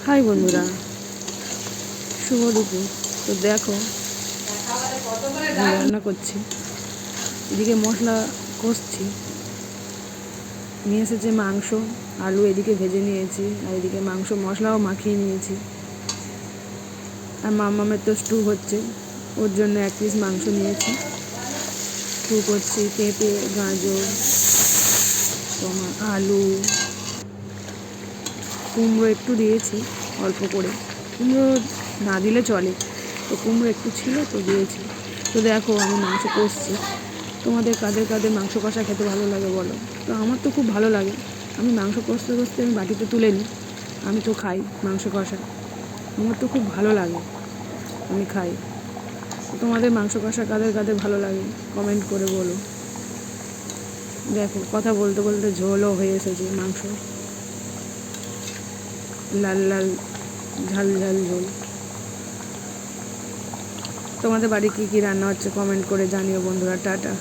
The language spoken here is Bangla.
হাই বন্ধুরা, শুভ দুপুর। তো দেখো আমি রান্না করছি, এদিকে মশলা কষছি, নিয়ে এসেছে মাংস, আলু এদিকে ভেজে নিয়েছি, আর এদিকে মাংস মশলাও মাখিয়ে নিয়েছি। আর মামামের তো স্টু হচ্ছে, ওর জন্য 1 পিস মাংস নিয়েছি, স্টু করছি। পেঁপে, গাজর, তোমার আলু, কুমড়ো একটু দিয়েছি অল্প করে, কুমড়ো না দিলে চলে, তো কুমড়ো একটু ছিল তো দিয়েছি। তো দেখো আমি মাংস কষছি। তোমাদের কাদের কাদের মাংস কষা খেতে ভালো লাগে বলো? তো আমার তো খুব ভালো লাগে। আমি মাংস কষতে কষতে আমি বাটিতে তুলে নিই, আমি তো খাই মাংস কষা, আমার তো খুব ভালো লাগে, আমি খাই। তোমাদের মাংস কষা কাদের কাদের ভালো লাগে কমেন্ট করে বলো। দেখো কথা বলতে বলতে ঝোলও হয়ে এসেছে, মাংস লাল লাল ঝাল ঝাল ঝোল। তোমাদের বাড়ি কী কী রান্না হচ্ছে কমেন্ট করে জানিও বন্ধুরা। টাটা।